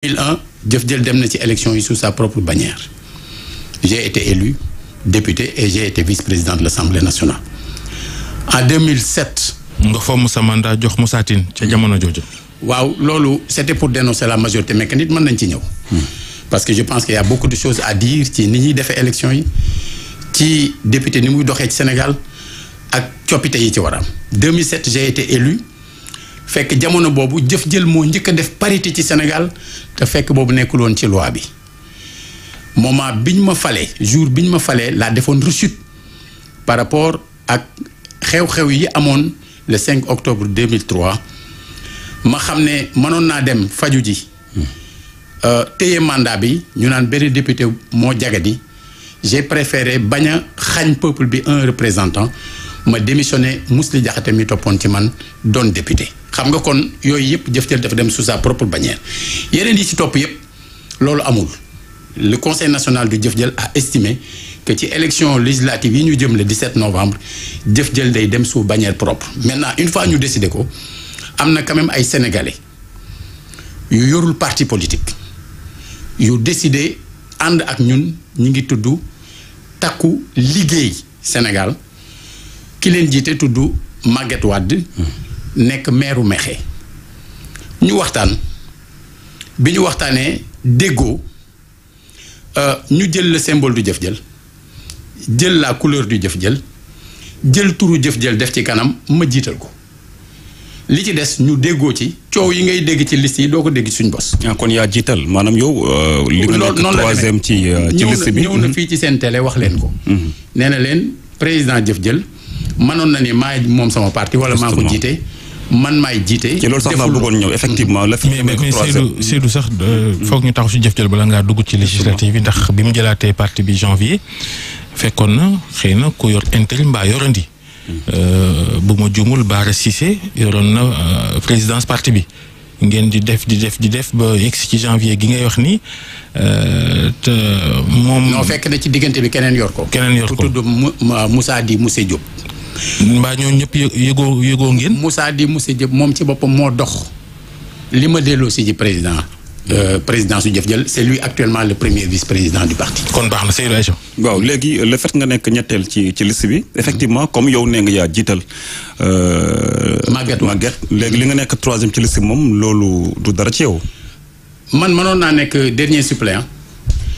2001 Jëf Jël dem na ci élection yi sous sa propre bannière. J'ai été élu député et j'ai été vice-président de l'Assemblée nationale. En 2007. nga fomm sa mandat jox Moussa Tine ca jamono jooju. waaw loolu c'était pour dénoncer la majorité mécanique mën nañ ci ñëw. parce que je pense qu'il y a beaucoup de choses à dire ci ni ñuy defee élection yi ci député ni muy doxee ci Sénégal ak coppite yi ci war a am. 2007 j'ai été élu fekk jamono boobu Jëf Jël moo njëkk a def parité ci Sénégal te fekk boobu nekkul woon ci loi bi moment biñ ma falee jour biñ ma falee laa defoon rechute par rapport ak xew-xew yi amoon le 5 octobre 2003 ma xam ne mënoon naa dem faju ji téye mandat bi ñu naan benn député moo jagadi j'ai préféré bañ a xañ peuple bi un représentant ma démissionné Mously Diakhaté mi toppoon ci man doon député. xam nga kon yooyu yëpp Jëf Jël dafa dem sous sa propre bannière yeneen yi ci topp yëpp loolu amul le conseil national du Jëf Jël a estimé que ci élection législative yi ñu jëm le 17 novembre Jëf Jël day dem sous bannière propre. maintenant une fois ñu décidé ko am na quand même ay sénégalais yu yorul parti politique yu décidé ànd ak ñun ñi ngi tudd takku liggéey Sénégal ki leen jiite tudd Maguette Wade nekk maire Mékhé ñu waxtaan bi ñu waxtaanee déggoo ñu jël le symbole du Jëf Jël jël la couleur du Jëf Jël jël turu Jëf Jël def ci kanam ma jiital ko li ci des ñu déggoo ci coow yi ngay dégg ci liste yi doo ko dégg suñ bos. kon yaa jiital maanaam yow. li nga nekk troisième ci liste bi ñëw na fii ci seen télé wax leen ko. nee na leen président Jëf Jël mënoon na ni maay moom sama parti wala maa ko jiite man maay jiite. ci loolu sax laa bëggoon ñëw effectivement. la fi mais Seydou sax foog ñu taxaw si Jëf Jël bala ngaa dugg ci législative yi ndax bi mu jëlaatee parti bi janvier fekkoon na xëy na ku yor intérim mbaa yorandi. bu ma juumul Bara Cissé yoroon na présidence parti bi ngeen di def ba yegsi ci janvier gi ngay wax ni te moom. non fekk na ci diggante bi keneen yor ko. tudd Moussa Di Moussa Diop. mbaa ñoo ñëpp yëgoo ngeen. Moussa Di Moussa Diop moom ci boppam moo dox li ma delloo si ji président su Jëf Jël c'est lui actuellement le premier vice-président du parti. kon baax na Seydou Aïcha. waaw léegi le fait nga nekk ñetteel ci liste bi effectivement comme yow nee nga yaa jiital. Maguette léegi li nga nekk troisième ci liste bi moom loolu du dara ci yow. man mënoon naa nekk dernier suppléant.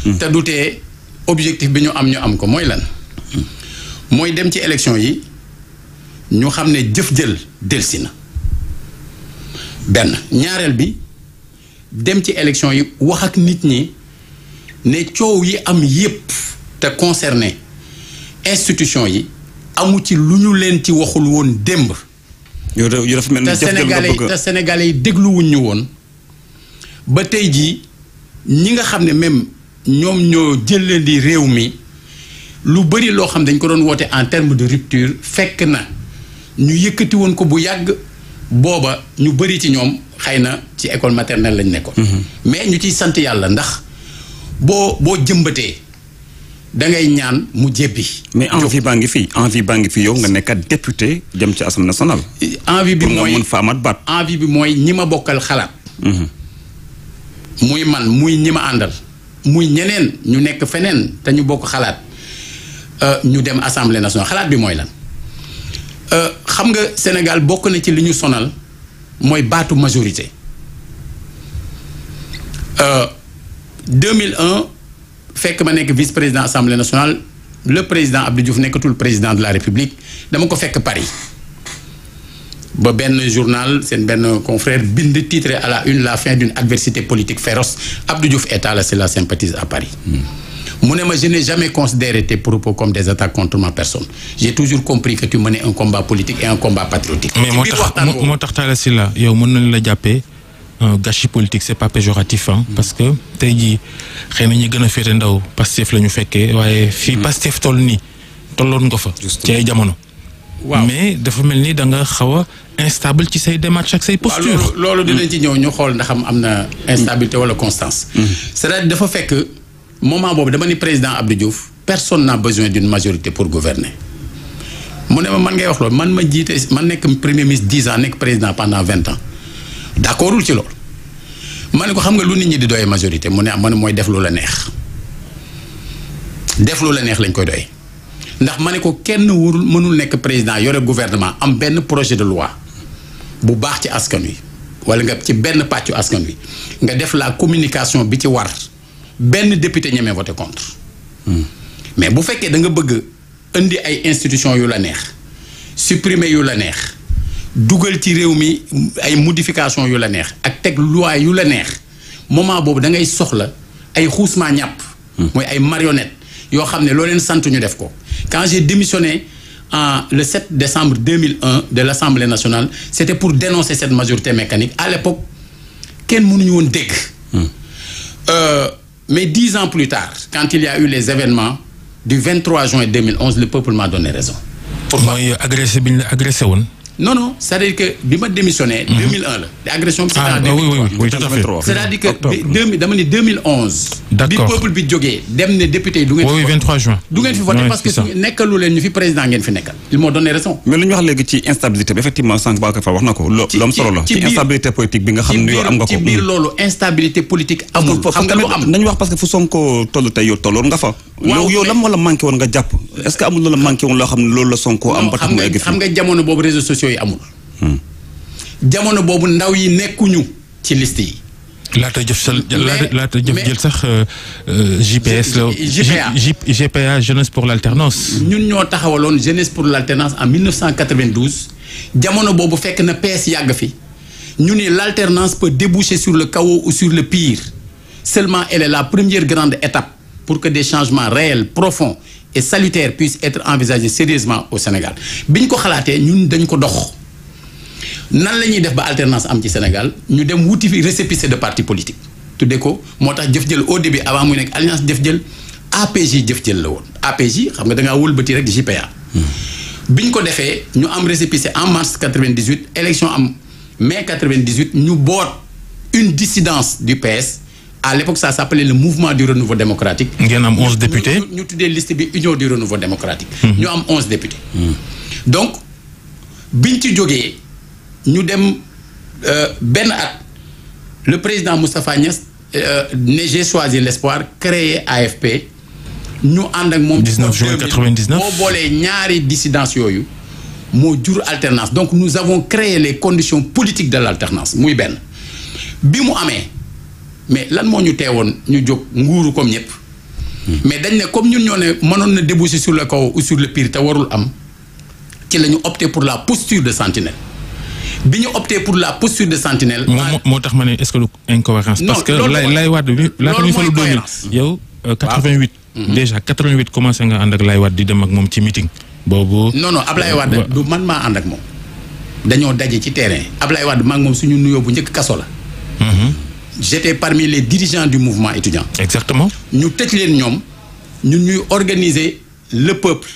te du tee objectif bi ñu am ko mooy lan. mooy dem ci élection yi ñu xam ne Jëf Jël delsi na benn ñaareel bi. dem ci élection yi wax ak nit ñi ne coow yi am yépp te concerné institution yi amu ci lu ñu leen ci waxul woon démb. yow dafa mel ni te sénégalais yi dégluwuñ ñu woon ba tey jii ñi nga xam ne même ñoom ñoo jëlandi réew mi lu bari loo xam dañ ko doon woote en terme de rupture fekk na ñu yëkkati woon ko bu yàgg booba ñu bari ci ñoom. xëy na ci école maternelle lañ nekkoon. mais ñu ciy sant yàlla ndax boo jëmbatee da ngay ñaan mu jébbi. mais envie baa ngi fii yow nga nekkat député dem ci assemblée nationale. envie bi mooy mën fa amat baat. envie bi mooy ñi ma bokkal xalaat. muy man muy ñi ma àndal. muy ñeneen ñu nekk feneen te ñu bokk xalaat ñu dem assemblée nationale xalaat bi mooy lan. xam nga Sénégal bokk na ci li ñu sonal. mooy baatu majorité 2001 fekk ma nekk vice-président assemblée nationale le président Abdou Diouf nekkatul président de la république dama ko fekk Paris ba benn journal seen benn confrère bind titré à la une la fin d'une adversité politique féroce Abdou Diouf et Talla Sylla sympathisent à Paris. mu ne ma je n'ai jamais considéré tes propos comme des attaques contre ma personne j'ai toujours compris que tu menais un combat politique et un combat patriotique. mais moo tax Talla Sylla yow mën nañu la jàppee gâchis politique c'est pas péjoratif parce que tey jii xëy na ñi gën a féete ndaw Pastef la ñu fekkee waaye fii Pastef toll nii tolloon nga fa. ci ay jamono. waaw mais dafa mel ni da nga xaw a instable ci say démarches ak say postures. waaw loolu dinañ ci ñëw ñu xool ndax am na instabilité wala constance. c'est-à-dire dafa fekk. moment boobu dama ni président Abdou Diouf personne n'a besoin d'une majorité pour gouverner mu ne ma man ngay wax loolu man ma jiite man nekk premier ministre 10 ans nekk président pendant 20 ans d'accordul ci loolu ma ne ko xam nga lu nit ñi di doyee majorité mu ne man mooy def lu la neex def lu la neex lañ koy doy ndax ma ne ko kenn warul mënul nekk président yore gouvernement am benn projet de loi bu baax ci askan wi wala nga ci benn pàccu askan wi nga def la communication bi ci war benn député ñemee voté contre mais bu fekkee da nga bëgg indi ay institutions yu la neex supprimer yu la neex dugal ci réew mi ay modifications yu la neex ak teg loi yu la neex moment boobu da ngay soxla ay xuusmaa ñàpp mooy ay marionnettes yoo xam ne loo leen sant ñu def ko quand j'ai démissionné le 7 décembre 2001 de l'Assemblée nationale c'était pour dénoncer cette majorité mécanique à l'époque kenn mënuñu woon dégg mais 10 ans plus tard quand il y a eu les événements du 23 juin 2011 le peuple m'a donné raison. Pourquoi mooy agressé bi ñu la agressé woon. non c'est-à-dire que bi ma démissionné. 2001 la agression bi. oui tout à fait. c'est-à-dire que dama ni 2011. d'accord bi peuple bi jógee dem ne député yi du ngeen fi. oui 23 juin. du ngeen fi voté parce que nekkalu leen ñu fi président ngeen fi nekkal. ils m'ont donné raison. mais lu ñu wax léegi ci instabilité bi effectivement sànq Babacar Fall wax na ko. lu am solo la ci instabilité politique bi nga xam ne yow am nga ko. ci biir loolu instabilité politique amul. xam nga lu am nañu wax parce que fu Sonko toll tey yow tolloon nga fa. yow lan moo la manqué woon nga jàpp est-ce que amul loola manqué woon loo xam ne loolu la Sonko am ba tax mu egg fi. xam nga jamono boobu réseaux sociaux yi amul. jamono boobu ndaw yi nekkuñu ci liste yi. laata jëf jël sax JPS la. GPA jeunesse pour l'alternance. ñun ñoo taxawaloon jeunesse pour l'alternance en 1992 jamono boobu fekk na PS yàgg fi ñu ni l'alternance peut déboucher sur le chaos ou sur le pire seulement elle est la première grande étape pour que des changements réels profonds et salutaires puissent être envisagés sérieusement au Sénégal biñ ko xalaatee ñun dañ ko dox. nan la ñuy def ba alternance am ci Sénégal ñu dem wuti fi récépissé de parti politique tuddee ko moo tax jëf jël au début avant muy nekk alliance jëf jël APJ jëf jël la woon APJ xam nga da ngaa wëlbati rek JPA. bi ñu ko defee ñu am récépissé en mars 98 élection am mai 98 ñu boot une dissidence du PS à l'époque ça s'appelait le mouvement du renouveau démocratique. ngeen am 11 députés ñu tuddee liste bi union du renouveau démocratique. ñu am 11 députés. donc biñ ci jógee. ñu dem benn at le président Moustapha Niasse ne j'ai choisi l'espoir créer AFP ñu ànd ak moom. 19 juin 99 boo boolee ñaari dissidence yooyu moo jur alternance donc nous avons créé les conditions politiques de l'alternance muy benn bi mu amee mais lan moo ñu teewoon ñu jóg nguuru comme ñëpp. mais dañ ne comme ñun ñoo ne mënoon na déboucher sur le chaos ou sur le pire te warul am ci la ñu opté pour la posture de sentinelle. bi ñu opté pour la posture de sentinelle. moo tax ma ne est-ce que lu incohérence. parce que lay Wade bi laata muy falu 2000 yow 88. déjà 88 commencé nga ànd ak Lay Wade di dem ak moom ci meeting. boobu non Ablaye Wade du man maa ànd ak moom. dañoo daje ci terrain Ablaye Wade maa ngi moom suñu nuyoo bu njëkk kaso la. j'étais parmi les dirigeants du mouvement étudiant. exactement. ñu tëj leen ñoom ñun ñuy organiser le peuple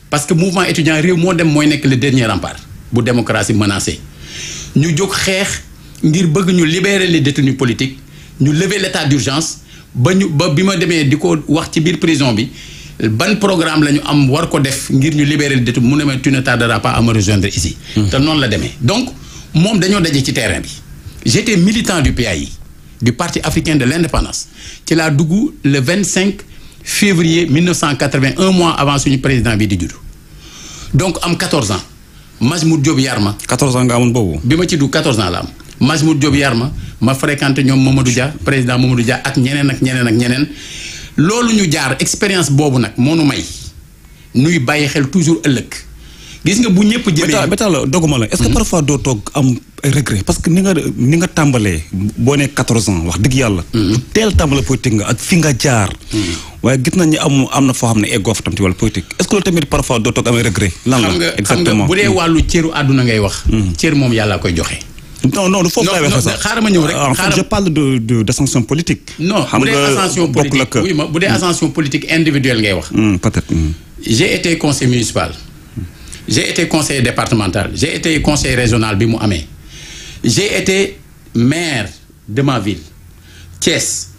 parce que mouvement étudiant réew moo dem mooy nekk le dernier rempart. bu démocratie menacée ñu jóg xeex ngir bëgg ñu libérer les détenus politiques ñu lever l'état d'urgence ba bi ma demee di ko wax ci biir prison bi ban programme la ñu am war ko def ngir ñu libérer les détenus mu ne ma tu ne tarderas pas à me rejoindre ici. te noonu la demee donc moom dañoo daje ci terrain bi. j'étais militant du PAI du Parti africain de l'indépendance ci laa dugg le 25 février 1980 un mois avant suñu président bi di juddu donc am 14 ans. Majmout Diop Yarma. 14 ans nga amoon boobu. bi ma ci dugg 14 ans la am Majmout Diop Yarma ma fréquenté ñoom Mamadou Dia président Mamadou Dia ak ñeneen loolu ñu jaar expérience boobu nag moo nu may nuy bàyyi xel toujours ëllëg gis nga bu ñëpp jëmee. béta la doguma la est-ce que parfois doo toog am regret parce que ni nga tàmbalee boo nee 14 ans wax dëgg yàlla. teel tàmbale politique nga ak fi nga jaar. waaye gis nañ ni am na foo xam ne eggoo fa tam ci wàllu politique est-ce que loolu tamit parfois doo toog amee regret. lan la exactement xam nga bu dee wàllu cëru àdduna ngay wax. cër moom yàlla koy joxe. non du foofu laay waxee sax xaaral ma ñëw rek. en fait je parle d'ascension politique. non bu dee ascension politique oui ma bu dee ascension politique individuelle ngay wax. peut-être. j'ai été conseiller municipal. j'ai été conseiller départemental j'ai été conseiller régional bi mu amee. j'ai été maire de ma ville Thiès.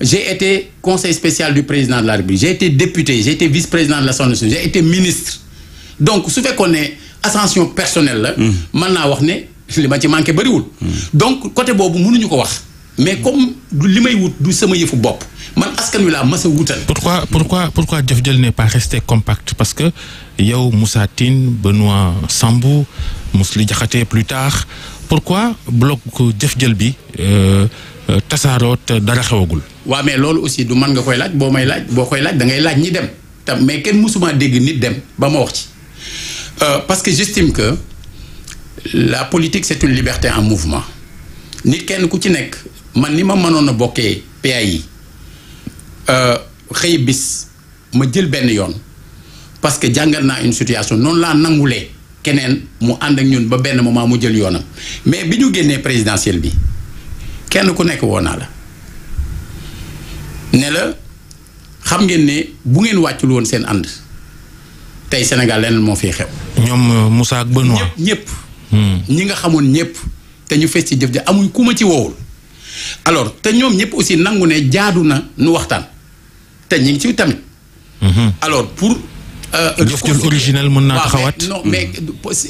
j'ai été conseiller spécial du président de la République j'ai été député j'ai été vice-président de l'Assemblée nationale j'ai été ministre donc su fekkoon ne ascension personnelle la. mën naa wax ne li ma ci manqué bëriwul. donc côté boobu mënuñu ko wax mais comme li may wut du sama yëfu bopp man askan wi laa mas a wutal. pourquoi Jëf Jël n'est pas resté compact parce que yow Moussa Tine Benoît Sambou Mously Diakhaté plus tard pourquoi bloc Jëf Jël bi tasaaroo te dara xewagul. waaw mais loolu aussi du man nga koy laaj boo koy laaj da ngay laaj ñi dem tam mais kenn mësuma dégg nit dem ba ma wax ci parce que j'estime que la politique c'est une liberté en mouvement nit kenn ku ci nekk man ni ma mënoon a bokkee PAI xëy bis ma jël benn yoon parce que jàngal naa une situation noonu laa nangulee keneen mu ànd ak ñun ba benn moment mu jël yoonam mais bi ñu génnee présidentielle bi kenn ku nekk woo naa la ne la xam ngeen ne bu ngeen wàccul woon seen ànd tey Sénégal leneen moo fiy xew. ñoom Moussa ak Benoît. ñëpp ñi nga xamoon ñëpp te ñu fees ci jëf ja amuñ ku ma ci woowul alors te ñoom ñëpp aussi nangu ne jaadu na nu waxtaan te ñu ngi ci tamit. alors pour. Jëf Jël originel mën naa taxawaat. non mais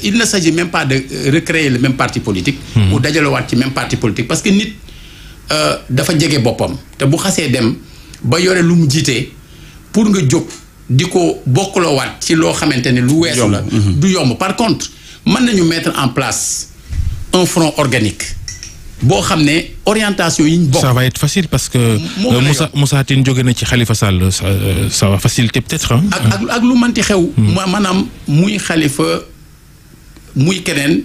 il ne s'agit même pas de recréer le même parti politique. ou dajalewaat ci même parti politique parce que nit dafa jege boppam te bu xasee dem ba yore lu mu jiitee pour nga jóg di ko bokkuloowaat ci loo xamante ne lu weesu la. du yomb par contre mën nañu mettre en place un front organique boo xam ne orientation yi ñu bokk. ça va être facile parce que. Moussa Tine jóge na ci Khalifa Sall ça va faciliter peut-être. ak lu manti xew. maanaam muy Khalifa muy keneen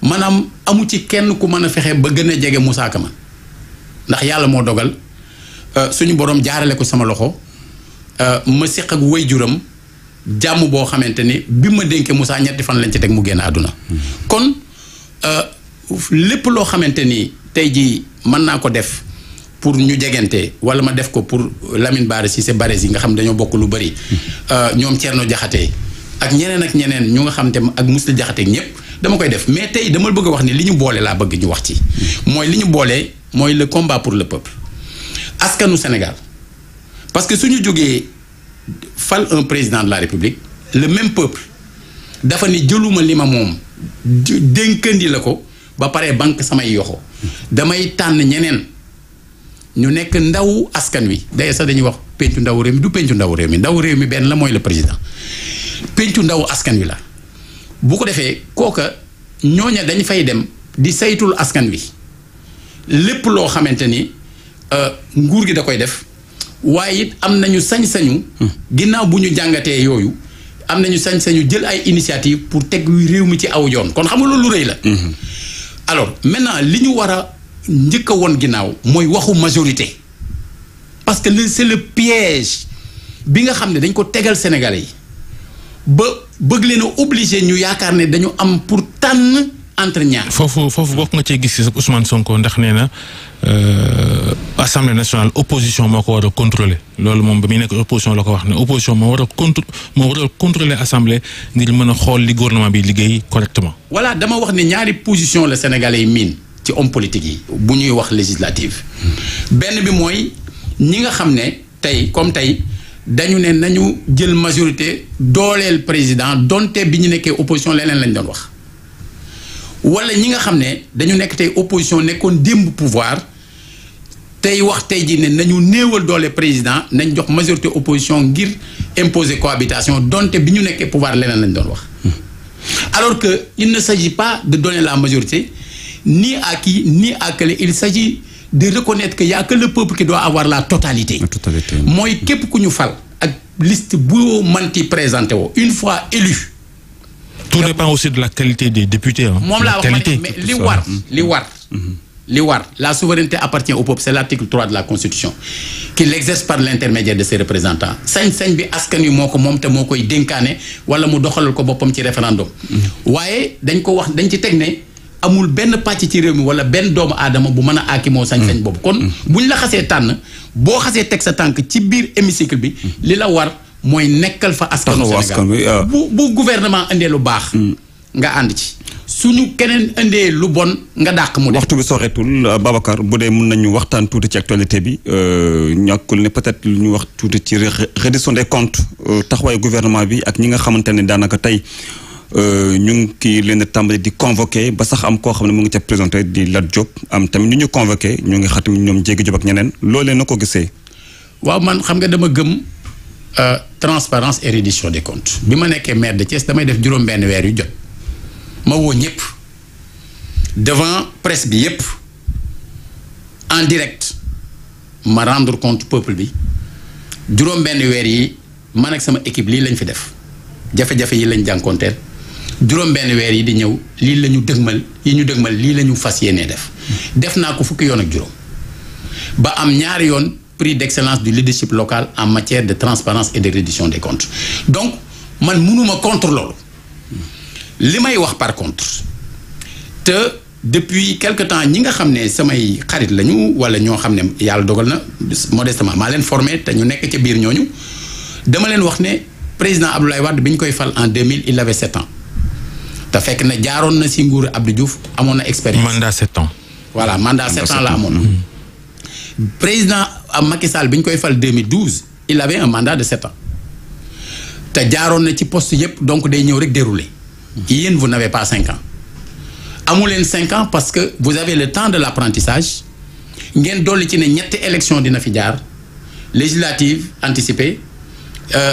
maanaam amu ci kenn ku mën a fexe ba gën a jege Moussa Ka man ndax yàlla moo dogal suñu borom jaarale ko sama loxo ma seq ak waajuram jàmm boo xamante ni bi ma dénkee Moussa ñetti fan lañ ci teg mu génn àdduna. kon lépp loo xamante ni tey jii mën naa ko def pour ñu jegante wala ma def ko pour Lamine Bara Cissé Barès yi nga xam dañoo bokk lu bëri. ñoom Thierno Diakhaté ak ñeneen ñu nga xam te ak Mously Diakhaté ñëpp dama koy def mais tey dama bëgg a wax ni li ñu boole laa bëgg ñu wax ci. mooy li ñu boole mooy le combat pour le peuple askanu Sénégal parce que suñu jógee fal un président de la République le même peuple dafa ni jëluma li ma moom dénkandi la ko ba pare banque samay yoxo damay tànn ñeneen ñu nekk ndaw askan wi day sax dañuy wax pencu ndaw réew mi du pencu ndaw réew mi benn la mooy le président pencu ndaw askan wi la bu ko defee kooka ñooña dañ fay dem di saytul askan wi lépp loo xamante ni nguur gi da koy def waaye it am nañu sañ-sañu ginnaaw bu ñu jàngatee yooyu am nañu sañ-sañu jël ay initiative pour teg réew mi ci aw yoon kon xam nga loolu lu rëy la alors maintenant li ñu war a njëkk a woon ginnaaw mooy waxu majorité parce que c'est le piège bi nga xam ne dañ ko tegal Sénégalais yi ba bëgg leen a obligé ñu yaakaar ne dañu am pour tànn entre ñaar. foofu bokk nga cee gis Ousmane Sonko ndax nee na Assemblée nationale opposition moo ko war a contrôler loolu moom ba muy nekk opposition la ko wax ne opposition moo war a contrôler assemblée ngir mën a xool li gouvernement bi liggéey correctement. voilà dama wax ne ñaari position la Sénégalais yi miin ci homme politique yi bu ñuy wax législative benn bi mooy ñi nga xam ne tey comme tey dañu ne nañu jël majorité dooleel président donte bi ñu nekkee opposition leneen lañ doon wax. wala ñi nga xam ne dañu nekk tey opposition nekkoon démb pouvoir tey wax tey ji ne nañu néewal doole président nañ jox majorité opposition ngir imposer cohabitation donte bi ñu nekkee pouvoir leneen lañ doon wax. alors que il ne s'agit pas de donner la majorité ni à qui ni à quel il s'agit de reconnaître que y a que le peuple qui doit avoir la totalité. mooy képp ku ñu fal ak liste bu manti présenté woo une fois élu. tout dépend aussi de la qualité des députés. moom laa wax mais li war la souveraineté appartient au peuple c'est l'article 3 de la constitution qui l'exerce par l'intermédiaire de ses représentants sañ-sañ bi askan wi moo ko moom te moo koy dénkaane wala mu doxalal ko boppam ci référendum waaye dañ ci teg ne amul benn pàcc ci réew mi wala benn doomu aadama bu mën a aakimoo sañ-sañ boobu kon buñ la xasee tànn boo xasee teg sa tànk ci biir hémicycle bi li la war mooy nekkal fa askanu Sénégal bu gouvernement indee lu baax nga ànd ci suñu keneen indee lu bon nga dàq mu def. waxtu bi soxeetul Babacar bu dee mën nañu waxtaan tuuti ci actualité bi ñàkkul ne peut-être lu ñu wax tuuti ci reddition des comptes taxawaayu gouvernement bi ak ñi nga xamante ne daanaka tey ñu ngi kii leen a tàmbali di convoqué ba sax am koo xam ne mu ngi ca présenté di Lat Diop am tamit ñu convoqué ñu ngi xatim ñoom Jéegi Diop ak ñeneen loolee na ko gisee. waaw man xam nga dama gëm transparence et reddition des comptes bi ma nekkee maire de Thiès damay def juróom-benn weer yu jot ma woo ñëpp devant presse bi yëpp en direct ma rendre compte peuple bi juróom-benn weer yi man ak sama équipe lii lañ fi def jafe-jafe yi lañ jànkoonteel juróom-benn weer yi di ñëw lii la ñu dëgmal lii la ñu fas yéenee def naa ko fukki yoon ak juróom ba am ñaari yoon prix d'excellence du leadership local en matière de transparence et de reddition des comptes donc man mënuma contre loolu li may wax par contre te depuis quelque temps ñi nga xam ne samay xarit lañu wala ñoo xam ne yàlla dogal na modestement maa leen formé te ñu nekk ca biir ñooñu dama leen wax ne président Abdoulaye Wade bi ñu koy fal en 2000 il avait 7 ans te fekk na jaaroon na si nguuru Abdou Diouf amoon na expérience. mandat 7 ans. voilà mandat 7 ans la amoon. président Macky Sall bi ñu koy fal 2012 il avait un mandat de 7 ans te jaaroon na ci poste yëpp donc day ñëw rek dérouler. yéen vous n'avez pas 5 ans. amu leen 5 ans parce que vous avez le temps de l'apprentissage ngeen dolli ci ne ñetti élection dina fi jaar législative anticipée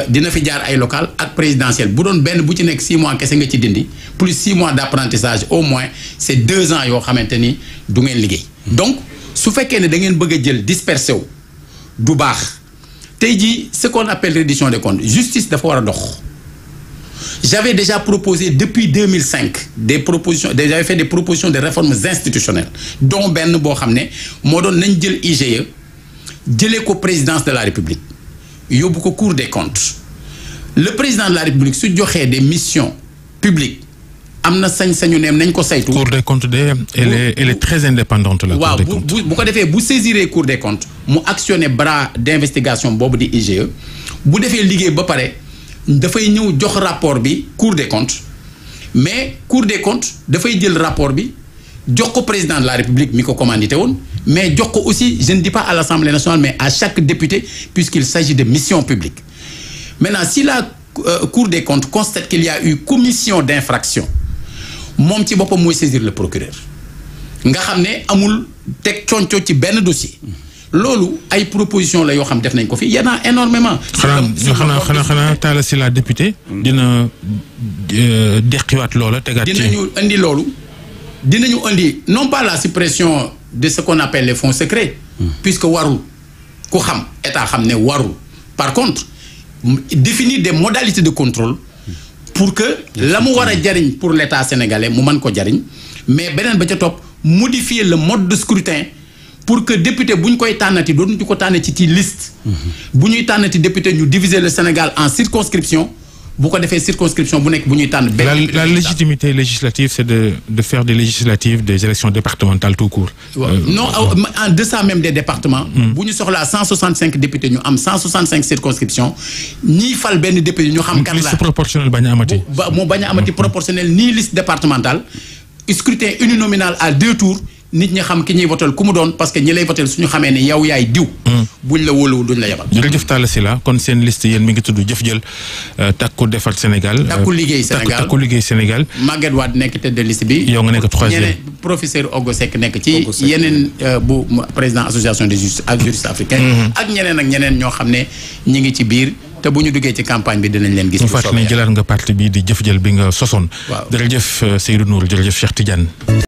dina fi jaar ay local ak présidentielle bu doon benn bu ci nekk 6 mois kese nga ci dindi plus 6 mois d'apprentissage au moins c'est 2 ans yoo xamante ni du ngeen liggéey. donc su fekkee ne da ngeen bëgg a jël dispersé wu du baax tey jii ce qu'on appelle reddition des comptes justice dafa war a dox. J'avais déjà proposé depuis 2005 j'avais fait des propositions de réformes institutionnelles dont benn boo xam ne moo doon nañ jël IGE jëlee ko présidence de la République yóbbu ko Cour des comptes le président de la République su joxee des missions publiques am na sañ-sañu ne nañ ko saytu. Cour des comptes elle est très indépendante la Cour des comptes. waaw bu ko defee bu saisiree Cour des comptes mu actionné bras d'investigation boobu di IGE bu defee liggéey ba pare. dafay ñëw jox rapport bi Cour des comptes mais Cour des comptes dafay jël rapport bi jox ko président de la République mi ko commandité woon mais jox ko aussi je ne dis pas à l'Assemblée nationale mais à chaque député puisqu'il s'agit de mission publique maintenant si la Cour des comptes constate qu'il y a eu commission d'infraction moom ci boppam mooy saisir le procureur nga xam ne amul teg conco ci benn dossier loolu ay proposition la yoo xam def nañ ko fi y en a énormément. xanaa Talla Sylla député. dina deqiwaat loola tegaat ci. dinañu indi loolu dinañu indi non pas la suppression de ce qu'on appelle les fonds secrets. puisque warul ku xam état xam ne warul par contre définir des modalités de contrôle pour que la mu war a jariñ pour l'état sénégalais mu mën ko jariñ mais beneen ba ca topp modifier le mode de scrutin. pour que député bu ñu koy tànnati dootuñu ko tànnati ci liste. bu ñuy tànnati député ñu diviser le Sénégal en circonscription bu ko defee circonscription bu nekk bu ñuy tànn. benn la légitimité législative c'est de faire des législatives des élections départementales tout court. non en deçà même des départements. bu ñu soxlaa 165 députés ñu am 165 circonscriptions ñiy fal benn député ñu xam. kan la liste proportionnelle bañ a amati. mu bañ a amati proportionnelle nii liste départementale scrutin uninominal à 2 tours. nit ñi xam ki ñuy votel ku mu doon parce que ñi lay votel suñu xamee ne yow yaay diw. buñ la wóoluwul duñ la yabal. jërëjëf Talla Sylla kon seen liste yéen mi ngi tudd Jëf Jël takku defar Sénégal. takku liggéey Sénégal takku liggéey Sénégal. Maguette Wade nekk tête de liste bi. yow nga nekk 3e ñeneen professeur Ogo Seck nekk ci yeneen bu président association des juristes africains. ak ñeneen ñoo xam ne ñi ngi ci biir. te bu ñu duggee ci campagne bi dinañ leen gis. bu soobee yàlla ñu fàttali ne jëlaat nga parti bi di Jëf Jël bi nga sosoon. waaw jërëjëf Seydou Nour jërëjëf Cheikh Tidiane.